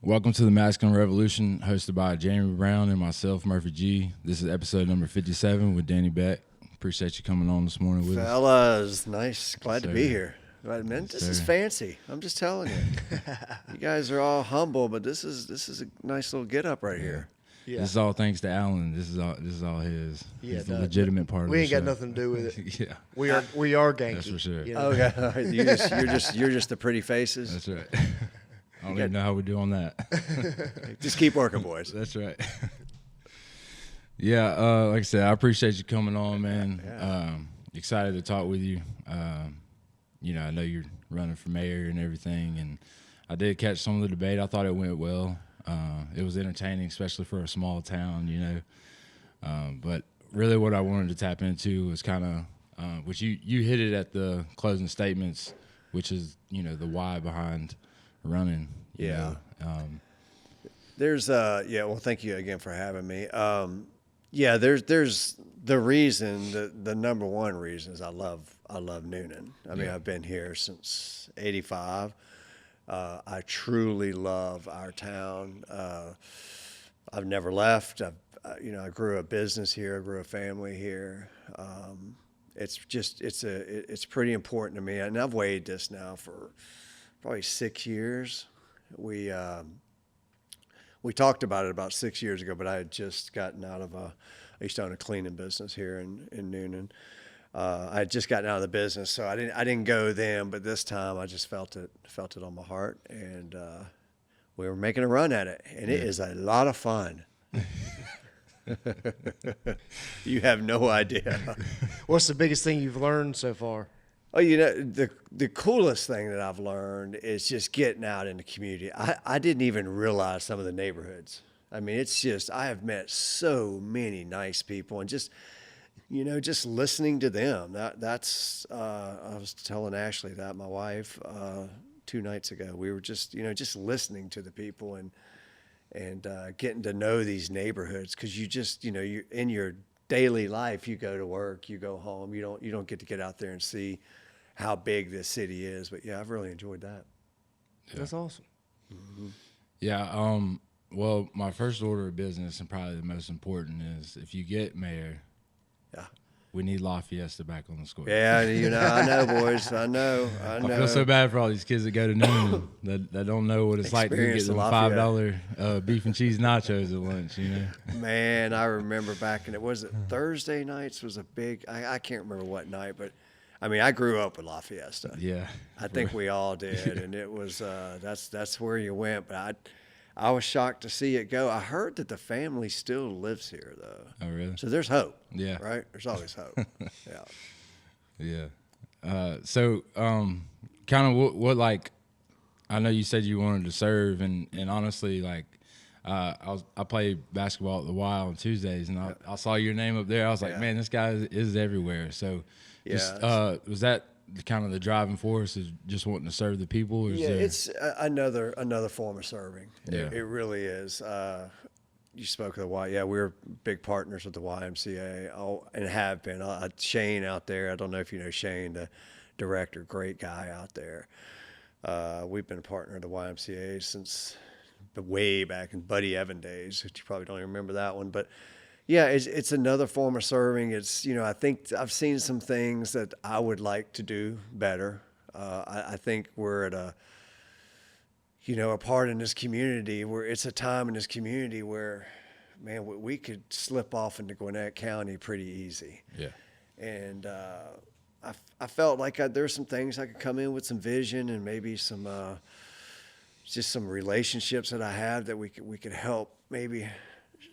Welcome to the Masculine Revolution, hosted by Jamie Brown and myself, Murphy G. This is episode number 57 with Danny Beck. Appreciate you coming on this morning with us. Fellas, nice. Glad to be here. Man, Yes, this is sir. fancy. I'm just telling you. You guys are all humble, but this is a nice little get up right here. Yeah. This is all thanks to Alan. This is all his. Yeah, He's the legitimate part of we the ain't show. got nothing to do with it. Yeah, We are ganky. that's for sure. you know? Okay, all right. You're just the pretty faces. That's right. I don't even know how we do on that. Just keep working, boys. That's right. Yeah, like I said, I appreciate you coming on, man. Yeah. Excited to talk with you. I know you're running for mayor and everything, and I did catch some of the debate. I thought it went well. It was entertaining, especially for a small town, But really what I wanted to tap into was kind of, which you hit it at the closing statements, which is, the why behind running. you Yeah. know. There's well, thank you again for having me. There's the reason, the number one reason is I love Newnan. I mean, Yeah. I've been here since '85. I truly love our town. I've never left. I grew a business here. I grew a family here. It's pretty important to me, and I've weighed this now for probably 6 years. We talked about it about 6 years ago, but I had just gotten out of I used to own a cleaning business here in Newnan. I had just gotten out of the business, so I didn't go then. But this time, I just felt it on my heart, and we were making a run at it, and it is a lot of fun. You have no idea. What's the biggest thing you've learned so far? Oh, the coolest thing that I've learned is just getting out in the community. I didn't even realize some of the neighborhoods. I mean, it's just, I have met so many nice people, and just listening to them. That's I was telling Ashley that, my wife, 2 nights ago. We were just listening to the people and getting to know these neighborhoods, because you in your daily life, you go to work, you go home, you don't get to get out there and see how big this city is. But yeah, I've really enjoyed that. Yeah. That's awesome. Mm-hmm. Yeah. Well, my first order of business, and probably the most important, is if you get mayor, Yeah. we need La Fiesta back on the score. Yeah, I know, boys. I know. I feel so bad for all these kids that go to Newnan that don't know what it's like to Experience get them the Lafayette. $5 beef and cheese nachos at lunch. Man, I remember back in, Thursday nights was a big, I can't remember what night, but I mean, I grew up with La Fiesta. Yeah. I think we all did, and it was that's where you went. But I was shocked to see it go. I heard that the family still lives here, though. Oh, really? So there's hope. Yeah. Right? There's always hope. Yeah. Yeah. So, kind of what like, I know you said you wanted to serve, and honestly, like, I play basketball at the Y on Tuesdays, and I saw your name up there. I was like, Yeah. man, this guy is everywhere. So, Yeah. was that kind of the driving force, is just wanting to serve the people? Or is Yeah, there... it's another form of serving. Yeah. It really is. You spoke of the Y. Yeah, we're big partners with the YMCA, and have been. Shane out there, I don't know if you know Shane, the director, great guy out there. We've been a partner of the YMCA since way back in Buddy Evan days, which you probably don't even remember that one. But yeah, it's another form of serving. It's, I think I've seen some things that I would like to do better. I think we're at a part in this community where it's a time in this community where, man, we could slip off into Gwinnett County pretty easy. Yeah. And I felt like there's some things I could come in with, some vision, and maybe some just some relationships that I have that we could help maybe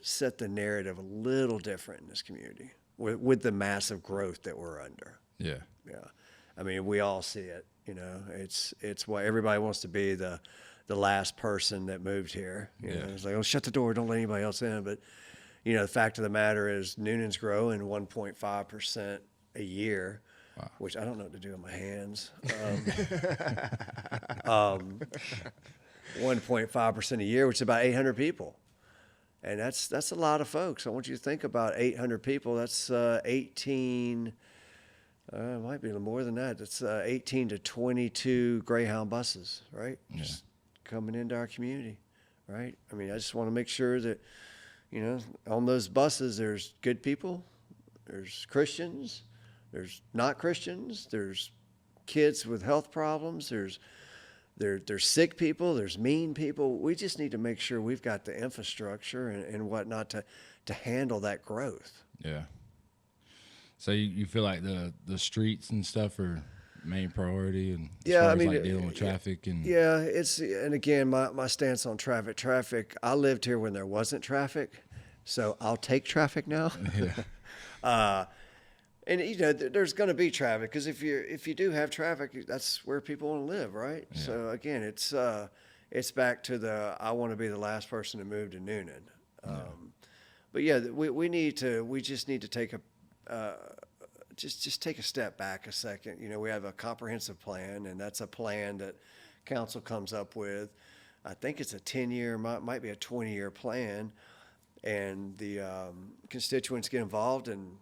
set the narrative a little different in this community with the massive growth that we're under. Yeah. Yeah. I mean, we all see it, it's what everybody wants to be, the last person that moved here. It's like, oh, shut the door, don't let anybody else in. But, the fact of the matter is Newnan's growing 1.5% a year. Wow. Which I don't know what to do with my hands. 1.5% a year, which is about 800 people. And that's a lot of folks. I want you to think about 800 people. That's 18, it might be a little more than that. That's 18 to 22 Greyhound buses, right? Yeah. Just coming into our community. right? I mean, I just want to make sure that, you know, on those buses, there's good people, there's Christians, there's not Christians, there's kids with health problems, there's sick people, there's mean people. We just need to make sure we've got the infrastructure and whatnot to handle that growth. Yeah. So you feel like the streets and stuff are main priority, and as far as like dealing with traffic and and again, my stance on traffic. I lived here when there wasn't traffic, so I'll take traffic now. Yeah. And you know, there's going to be traffic because if you do have traffic, that's where people want to live, right? Yeah. So again, it's back to I want to be the last person to move to Newnan. But yeah, we just need to take just take a step back a second. You know, we have a comprehensive plan, and that's a plan that council comes up with. I think it's a 10-year, might be a 20-year plan, and the constituents get involved, and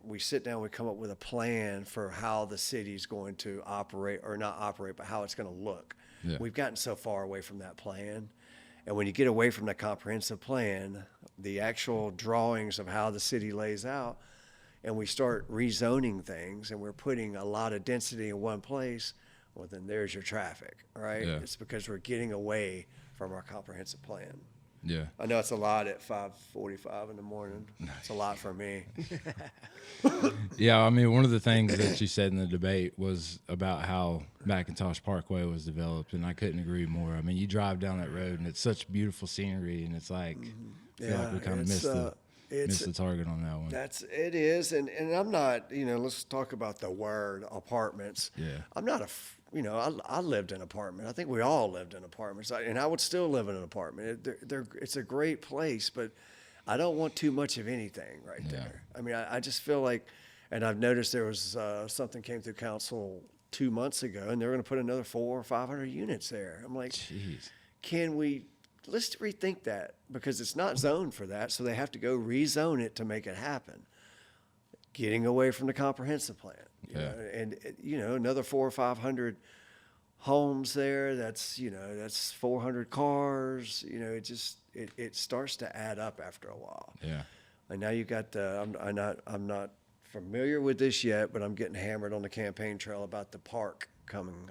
we sit down, we come up with a plan for how the city's going to operate, or not operate, but how it's going to look. Yeah. We've gotten so far away from that plan. And when you get away from the comprehensive plan, the actual drawings of how the city lays out, and we start rezoning things, and we're putting a lot of density in one place, well, then there's your traffic, right? Yeah. It's because we're getting away from our comprehensive plan. Yeah. I know it's a lot at 5:45 in the morning. It's a lot for me. Yeah, I mean, one of the things that you said in the debate was about how McIntosh Parkway was developed, and I couldn't agree more. I mean, you drive down that road, and it's such beautiful scenery, and it's like, I feel like we kind of missed the target on that one. It is, and I'm not, you know, let's talk about the word apartments. Yeah. I'm not I lived in an apartment. I think we all lived in apartments, and I would still live in an apartment. It's a great place, but I don't want too much of anything right there. I mean, I just feel like, and I've noticed there was something came through council 2 months ago, and they're going to put another 400 or 500 units there. I'm like, jeez. Let's rethink that, because it's not zoned for that, so they have to go rezone it to make it happen. Getting away from the comprehensive plan. You know, and you know, another 400 or 500 homes there. That's 400 cars. You know, it starts to add up after a while. Yeah. And now you got I'm not familiar with this yet, but I'm getting hammered on the campaign trail about the park coming.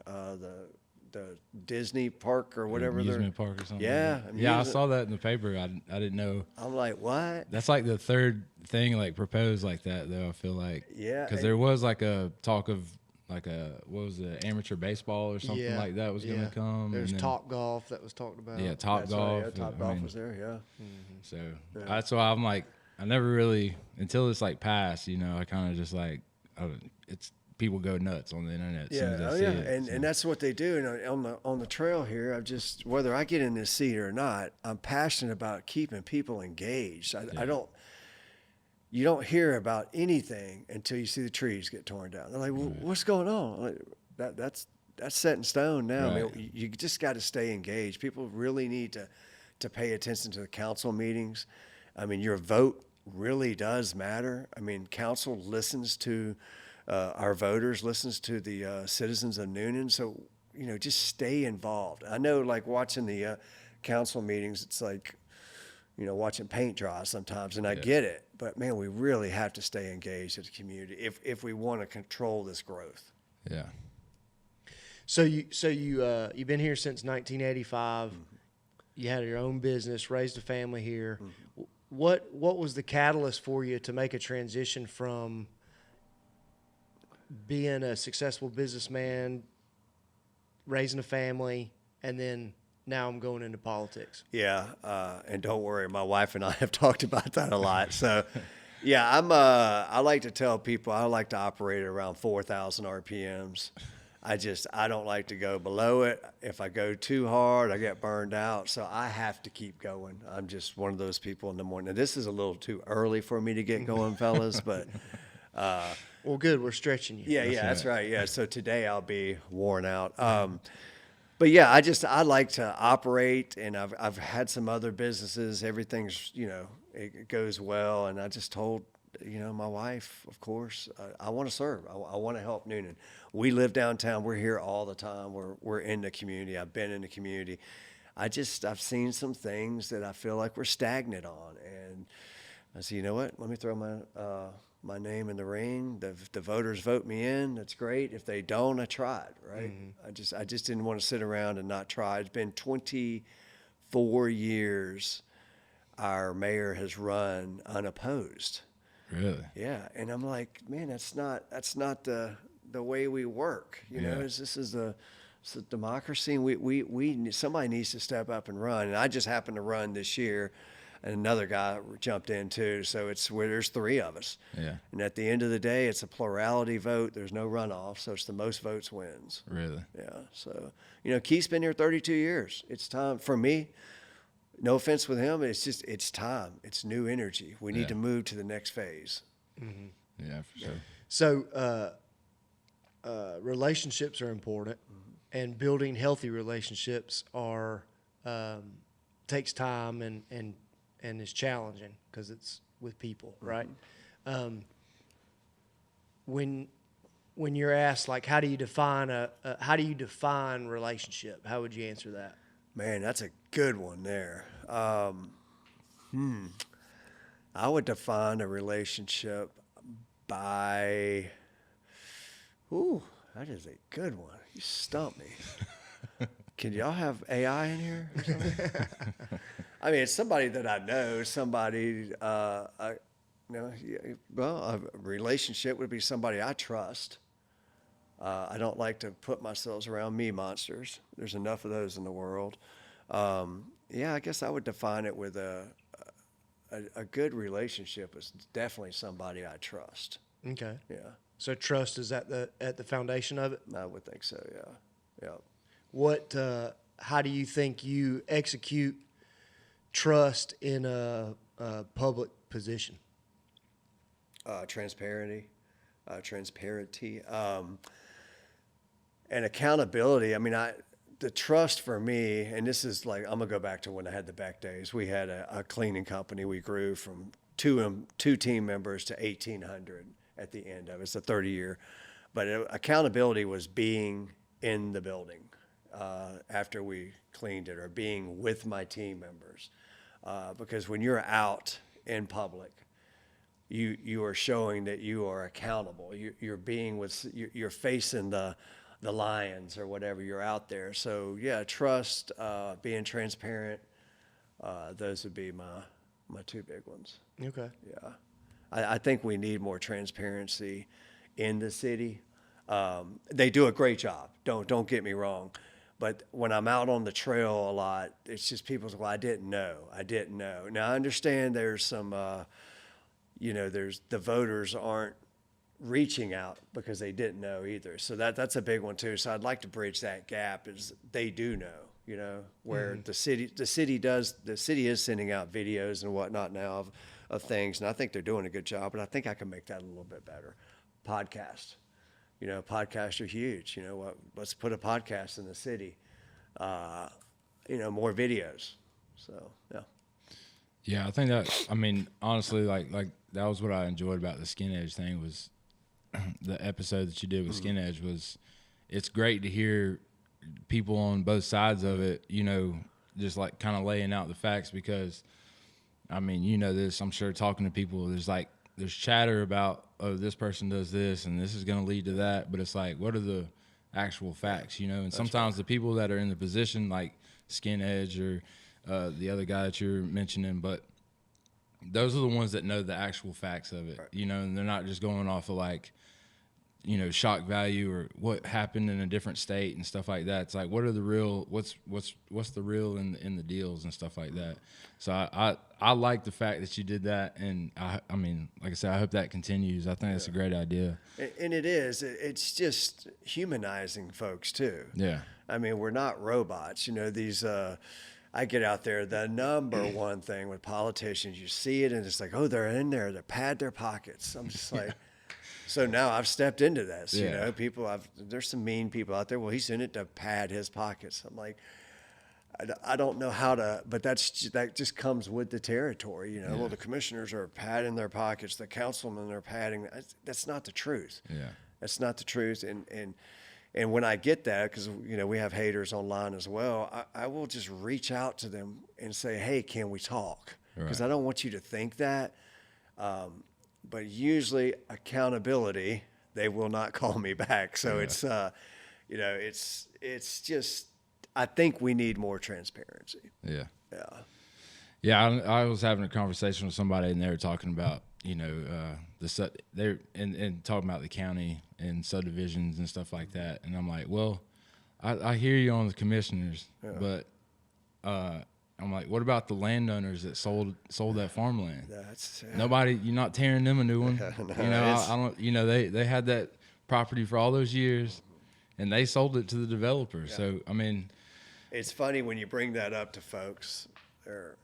The Disney park or whatever. Amusement park or something. Yeah. Yeah, I saw that in the paper. I didn't know. I'm like, what? That's like the third thing like proposed like that, though, I feel like. Yeah. Because there was like a talk of like what was it, amateur baseball or something like that was going to come. There's Top Golf that was talked about. Yeah, Top Golf. Right, yeah, Top Golf was there, yeah. Mm-hmm. So that's why I'm like, I never really, until it's like passed, you know, I kind of just like, it's people go nuts on the internet. And that's what they do. And on the trail here, I've just, whether I get in this seat or not, I'm passionate about keeping people engaged. You don't hear about anything until you see the trees get torn down. They're like, well, what's going on? Like, that's set in stone now. Right. I mean, you just got to stay engaged. People really need to pay attention to the council meetings. I mean, your vote really does matter. I mean, council listens to our voters, listens to the citizens of Newnan. So, you know, just stay involved. I know, like, watching the council meetings, it's like, you know, watching paint dry sometimes, and I get it. But, man, we really have to stay engaged as a community if we want to control this growth. Yeah. So you've been here since 1985. Mm-hmm. You had your own business, raised a family here. Mm-hmm. What was the catalyst for you to make a transition from being a successful businessman, raising a family, and then now I'm going into politics? Yeah, and don't worry, my wife and I have talked about that a lot. So, yeah, I like to tell people I like to operate at around 4,000 RPMs. I don't like to go below it. If I go too hard, I get burned out. So I have to keep going. I'm just one of those people in the morning. Now, this is a little too early for me to get going, fellas, but well, good. We're stretching you. Yeah, that's right. Yeah, so today I'll be worn out. But yeah, I like to operate, and I've had some other businesses. Everything's, you know, it goes well, and I just told, you know, my wife, of course, I want to serve. I want to help Newnan. We live downtown. We're here all the time. We're in the community. I've been in the community. I've seen some things that I feel like we're stagnant on, and I said, you know what? Let me throw my name in the ring. The voters vote me in. That's great. If they don't, I tried. Right? Mm-hmm. I just didn't want to sit around and not try. It's been 24 years. Our mayor has run unopposed. Really? Yeah, and I'm like, man, that's not the way we work. You know, this is a democracy, and we somebody needs to step up and run. And I just happened to run this year, and another guy jumped in too. So it's where there's three of us. Yeah. And at the end of the day, it's a plurality vote. There's no runoff, so it's the most votes wins. Really? Yeah. So Keith's been here 32 years. It's time for me. No offense with him, it's time. It's new energy. We need to move to the next phase. Mm-hmm. Yeah, for sure. So relationships are important, and building healthy relationships takes time and is challenging because it's with people, right? When you're asked, like, how do you define relationship? How would you answer that? Man, that's a good one there. I would define a relationship by, that is a good one. You stumped me. Can y'all have AI in here or something? I mean, it's somebody that I know, a relationship would be somebody I trust. I don't like to put myself around me monsters. There's enough of those in the world. I guess I would define it with a good relationship is definitely somebody I trust. Okay. Yeah. So trust is at the foundation of it? I would think so, yeah. How do you think you execute trust in a public position? Transparency. And accountability. I mean, the trust for me, and this is like, I'm gonna go back to when I had the Beck days. We had a cleaning company. We grew from two team members to 1,800 at the end of it. It's a 30-year. But accountability was being in the building after we cleaned it, or being with my team members. Because when you're out in public, you are showing that you are accountable. You're facing the lions or whatever. You're out there. So yeah, trust, being transparent. Those would be my two big ones. Okay. Yeah, I think we need more transparency in the city. They do a great job. Don't get me wrong. But when I'm out on the trail a lot, it's just people say, well, I didn't know. Now I understand there's some, there's the voters aren't reaching out because they didn't know either. So that's a big one too. So I'd like to bridge that gap, is they do know, where the city is sending out videos and whatnot now of things. And I think they're doing a good job, but I think I can make that a little bit better. Podcast. Podcasts are huge. Let's put a podcast in the city. More videos. So, yeah. Yeah, I think honestly, like that was what I enjoyed about the Skin Edge thing, was the episode that you did with Skin Edge. It's great to hear people on both sides of it, just like kind of laying out the facts, because, this, I'm sure, talking to people, there's chatter about, oh, this person does this and this is going to lead to that. But it's like, what are the actual facts, And that's sometimes the people that are in the position, like Skin Edge or the other guy that you're mentioning, but those are the ones that know the actual facts of it, right. And they're not just going off of shock value or what happened in a different state and stuff like that. It's like, what are the real, what's the real in the deals and stuff like that. So I like the fact that you did that. And I mean, like I said, I hope that continues. I think that's a great idea. And it is, it's just humanizing folks too. Yeah. I mean, we're not robots, these, I get out there, the number one thing with politicians, you see it and it's like, oh, they're in there, they pad their pockets. I'm just like, so now I've stepped into this, there's some mean people out there. Well, he's in it to pad his pockets. I'm like, I don't know how to, but that just comes with the territory, Well, the commissioners are padding their pockets, the councilmen are padding. That's not the truth. Yeah. That's not the truth. And And when I get that, because we have haters online as well, I will just reach out to them and say, "Hey, can we talk?" Because Right. I don't want you to think that. But usually, accountability, they will not call me back. So it's just. I think we need more transparency. Yeah. Yeah. Yeah, I was having a conversation with somebody, and they were talking about they're and talking about the county and subdivisions and stuff like that, and I'm like, well, I hear you on the commissioners, but I'm like, what about the landowners that sold that farmland? Nobody, you're not tearing them a new one. No, I don't. They had that property for all those years, and they sold it to the developer. Yeah. So I mean, it's funny when you bring that up to folks. They're,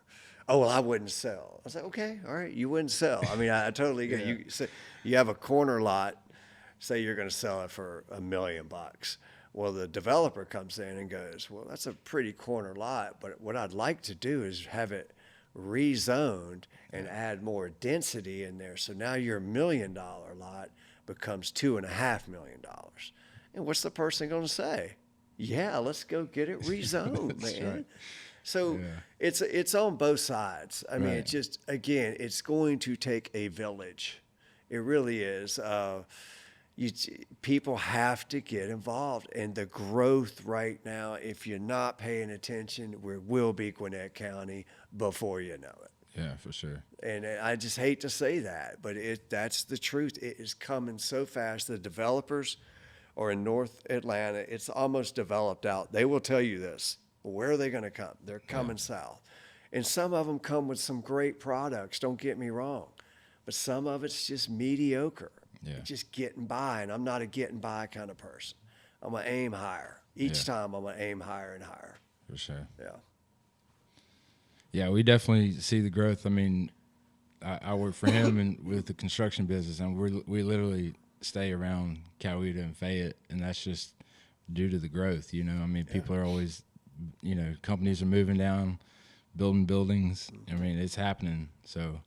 oh, well, I wouldn't sell. I was like, okay, all right, you wouldn't sell. I mean, I totally get you. You have a corner lot, say you're going to sell it for $1 million. Well, the developer comes in and goes, well, that's a pretty corner lot, but what I'd like to do is have it rezoned and add more density in there. So now your $1 million lot becomes $2.5 million. And what's the person going to say? Yeah, let's go get it rezoned, man. Right. So it's on both sides. I mean, it's just, again, it's going to take a village. It really is. People have to get involved. And the growth right now, if you're not paying attention, we will be Gwinnett County before you know it. Yeah, for sure. And I just hate to say that, but that's the truth. It is coming so fast. The developers are in North Atlanta. It's almost developed out. They will tell you this. Where are they going to come? They're coming south. And some of them come with some great products, don't get me wrong. But some of it's just mediocre. Yeah. Just getting by, and I'm not a getting by kind of person. I'm going to aim higher. Each time I'm going to aim higher and higher. For sure. Yeah. Yeah, we definitely see the growth. I mean, I work for him and with the construction business, and we literally stay around Coweta and Fayette, and that's just due to the growth. I mean, people are always, companies are moving down, building buildings. I mean, it's happening. So,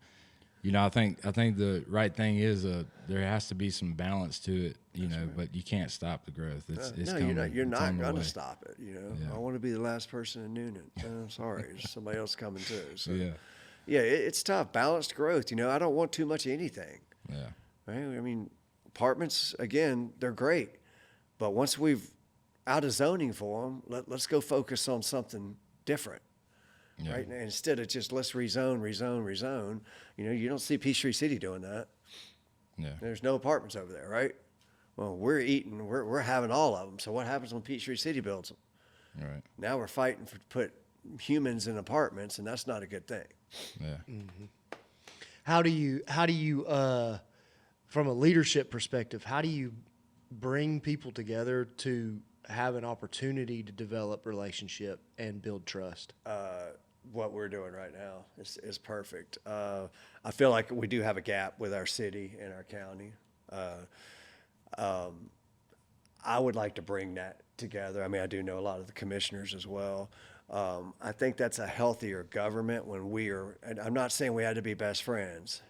I think the right thing is there has to be some balance to it, right. But you can't stop the growth. It's coming. You're not going to stop it. I want to be the last person in Newnan. I'm sorry, there's somebody else coming too. So, it's tough. Balanced growth. I don't want too much of anything. Yeah. Right? I mean, apartments, again, they're great, but once we've out of zoning for them, let's go focus on something different. Yeah. Right? And instead of just let's rezone. You don't see Peachtree City doing that. Yeah. There's no apartments over there, right? Well, we're having all of them. So what happens when Peachtree City builds them? Right. Now we're fighting to put humans in apartments, and that's not a good thing. Yeah. Mm-hmm. How do you from a leadership perspective, how do you bring people together to have an opportunity to develop relationship and build trust? What we're doing right now is perfect. I feel like we do have a gap with our city and our county. I would like to bring that together. I mean, I do know a lot of the commissioners as well. I think that's a healthier government when we are, and I'm not saying we had to be best friends,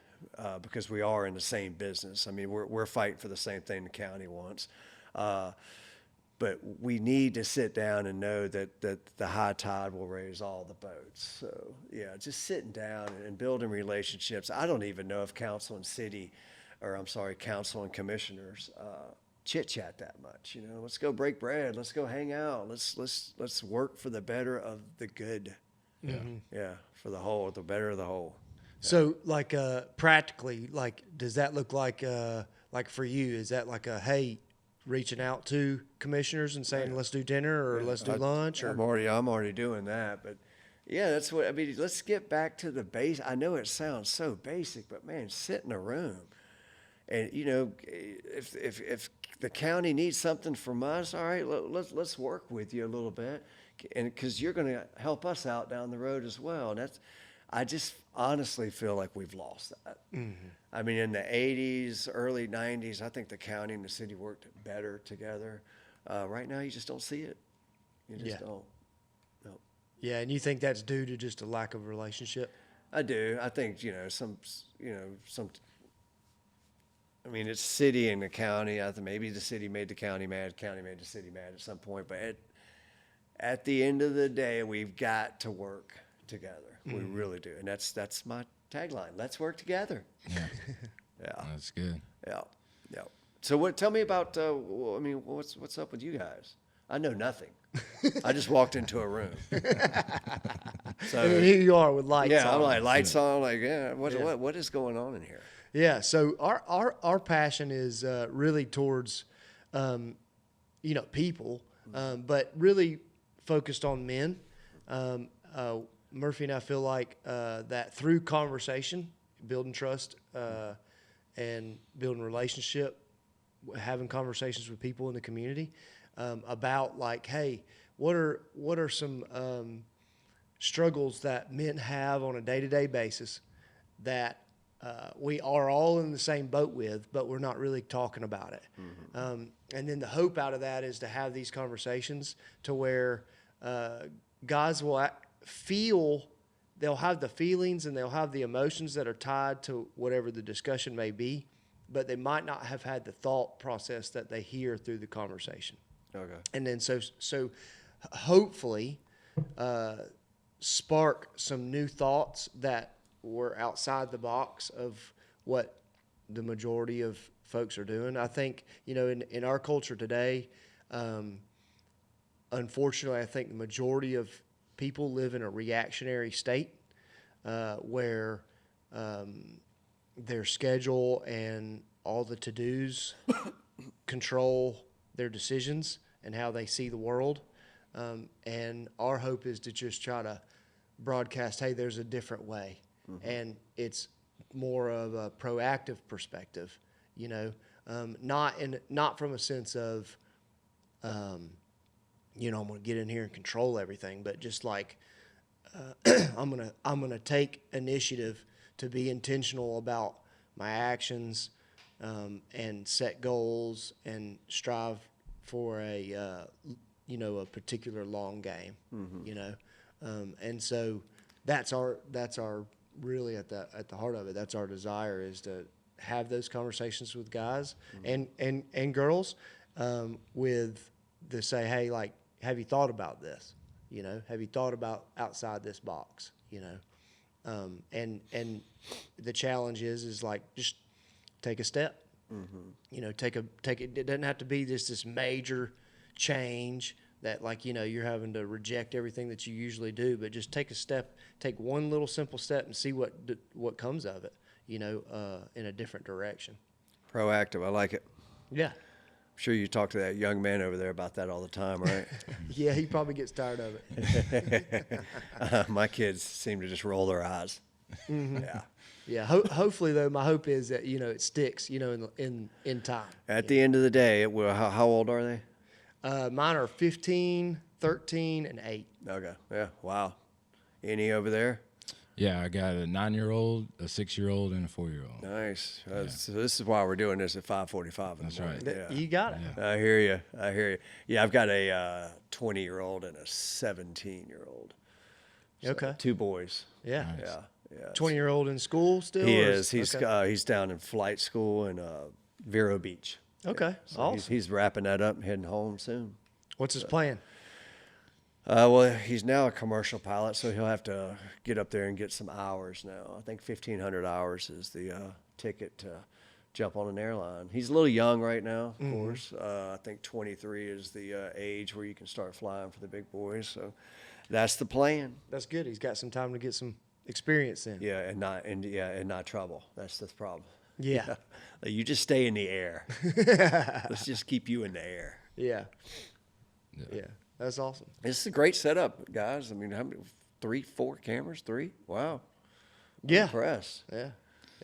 because we are in the same business. I mean, we're fighting for the same thing the county wants. But we need to sit down and know that the high tide will raise all the boats. So, just sitting down and building relationships. I don't even know if council and commissioners chit-chat that much. Let's go break bread. Let's go hang out. Let's work for the better of the good. Mm-hmm. Yeah, for the whole, the better of the whole. So, practically, does that look like for you? Is that like reaching out to commissioners and saying, let's do dinner or let's do lunch? Or I'm already doing that, but that's what I mean. Let's get back to the base. I know it sounds so basic, but man, sit in a room, and if the county needs something from us, all right, let's work with you a little bit, and because you're going to help us out down the road as well. And I just honestly feel like we've lost that. Mm-hmm. I mean, in the 80s, early 90s, I think the county and the city worked better together. Right now, you just don't see it. You just don't. No. Yeah, and you think that's due to just a lack of relationship? I do. I think, some I mean, it's city and the county. I think maybe the city made the county mad, county made the city mad at some point. But at the end of the day, we've got to work together. We really do, and that's my tagline. Let's work together. Yeah. Yeah. That's good. Yeah. Yeah. So tell me about. I mean, what's up with you guys? I know nothing. I just walked into a room. So And here you are with lights on. yeah, I'm like lights on. Like, what is going on in here? Yeah. So our passion is really towards, people, but really focused on men. Murphy and I feel like that through conversation, building trust, and building relationship, having conversations with people in the community about like, hey, what are some struggles that men have on a day-to-day basis that we are all in the same boat with, but we're not really talking about it. And then the hope out of that is to have these conversations to where guys will they'll have the feelings and they'll have the emotions that are tied to whatever the discussion may be, but they might not have had the thought process that they hear through the conversation. Okay. And then so hopefully spark some new thoughts that were outside the box of what the majority of folks are doing. I think, in our culture today, unfortunately, I think the majority of people live in a reactionary state where their schedule and all the to-dos control their decisions and how they see the world. And our hope is to just try to broadcast, hey, there's a different way. And it's more of a proactive perspective, not from a sense of, I'm going to get in here and control everything, but just like I'm gonna take initiative to be intentional about my actions and set goals and strive for a particular long game, and so that's our really at the heart of it. That's our desire, is to have those conversations with guys and girls with to say, hey, like, have you thought about this? Have you thought about outside this box? And the challenge is like, just take a step. Take it. It doesn't have to be this major change that, like, you're having to reject everything that you usually do, but just take a step, take one little simple step and see what comes of it, in a different direction. Proactive. I like it. Yeah. I'm sure you talk to that young man over there about that all the time, right? Yeah, he probably gets tired of it. My kids seem to just roll their eyes. Yeah. Yeah. Hopefully, though, my hope is that it sticks. In time. At the end of the day, how old are they? Mine are 15, 13, and 8. Okay. Yeah. Wow. Any over there? Yeah, I got a 9-year-old, a 6-year-old, and a 4-year-old. Nice. So this is why we're doing this at 5:45 in the morning. right. Yeah. You got it. Yeah. I hear you. Yeah, I've got a 20-year-old and a 17-year-old. So Okay. 2 boys. Yeah. Nice. Yeah. 20-year-old in school still? He or is. He's okay. he's down in flight school in Vero Beach. Okay. So Awesome. he's wrapping that up and heading home soon. What's his plan? Well, he's now a commercial pilot, so he'll have to get up there and get some hours now. I think 1,500 hours is the ticket to jump on an airline. He's a little young right now, of course. I think 23 is the age where you can start flying for the big boys. So that's the plan. That's good. He's got some time to get some experience in. Yeah, and not trouble. That's the problem. Yeah. Like, you just stay in the air. Let's just keep you in the air. Yeah. Yeah. That's awesome. This is a great setup, guys. I mean, how many? 3, 4 cameras? 3? Wow. I'm Yeah. impressed. Yeah.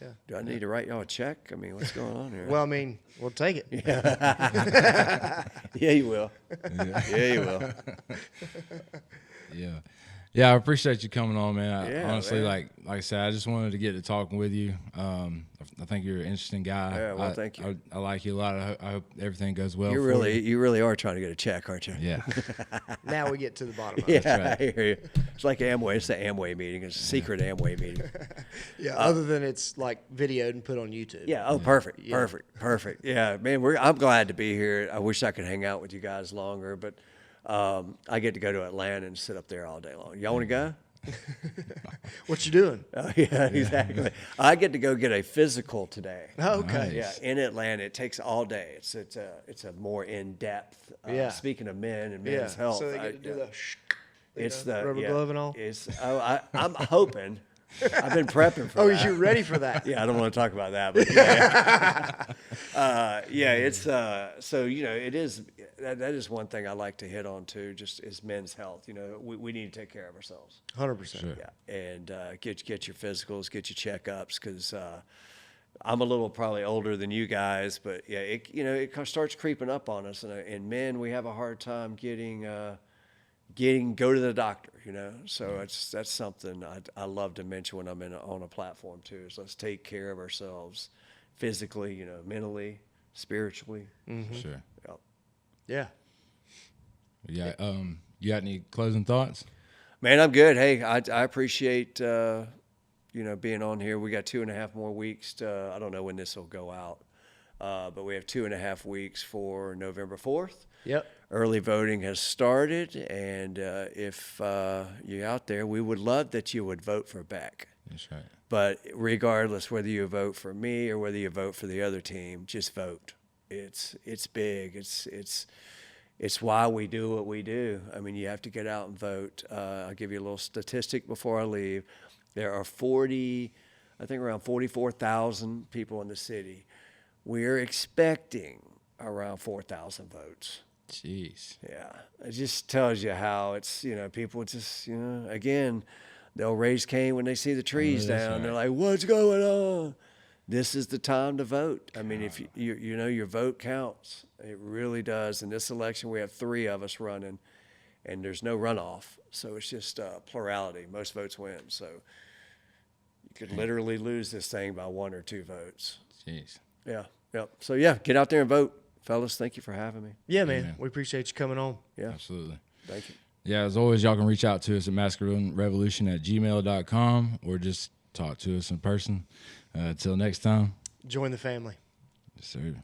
Yeah. Do I need to write y'all a check? I mean, what's going on here? Well, I mean, we'll take it. Yeah, you will. Yeah, you will. Yeah. Yeah, I appreciate you coming on, man. Yeah, Honestly, man. like I said, I just wanted to get to talking with you. I think you're an interesting guy. Yeah, well, thank you. I like you a lot. I hope everything goes well. You for really are trying to get a check, aren't you? Yeah. Now we get to the bottom of it. Yeah, right. I hear you. It's like Amway. It's the Amway meeting. It's a secret Amway meeting. Yeah, other than it's like videoed and put on YouTube. Yeah. Oh, perfect. Perfect. Yeah, man. I'm glad to be here. I wish I could hang out with you guys longer, but I get to go to Atlanta and sit up there all day long. Y'all want to go? What you doing? Yeah, exactly. I get to go get a physical today. Oh, okay. Nice. Yeah, in Atlanta. It takes all day. It's a more in depth. Yeah. Speaking of men and Yeah. men's health, So they get to do the it's the rubber glove and all. It's I'm hoping. I've been prepping for Oh, that. you're ready for that? Yeah, I don't want to talk about that, but yeah, it's so it is that is one thing I like to hit on too. Just is men's health. We need to take care of ourselves. 100%. Sure. Yeah, and get your physicals, get your checkups, because I'm a little probably older than you guys, but yeah, it starts creeping up on us, and men, we have a hard time getting go to the doctor, so that's something I love to mention when I'm on a platform too, is let's take care of ourselves physically, mentally, spiritually. Sure. Yeah. Yeah. Yeah. You got any closing thoughts? Man, I'm good. Hey, I appreciate being on here. We got 2.5 more weeks I don't know when this will go out, but we have 2.5 weeks for November 4th. Yep. Early voting has started, and if you're out there, we would love that you would vote for Beck. That's right. But regardless whether you vote for me or whether you vote for the other team, just vote. It's big. It's why we do what we do. I mean, you have to get out and vote. I'll give you a little statistic before I leave. There are around 44,000 people in the city. We're expecting around 4,000 votes. Jeez. Yeah, it just tells you how it's, people just, again, they'll raise Cain when they see the trees that's down. right. They're like, what's going on? This is the time to vote. I mean, if your vote counts, it really does. In this election, we have 3 of us running, and there's no runoff. So it's just plurality. Most votes win. So you could literally lose this thing by 1 or 2 votes. Jeez. Yeah. So yeah, get out there and vote. Fellas, thank you for having me. Yeah, man. man. We appreciate you coming on. Yeah. Absolutely. Thank you. Yeah, as always, y'all can reach out to us at masculinerevolution@gmail.com or just talk to us in person. Until next time. Join the family. Yes, sir.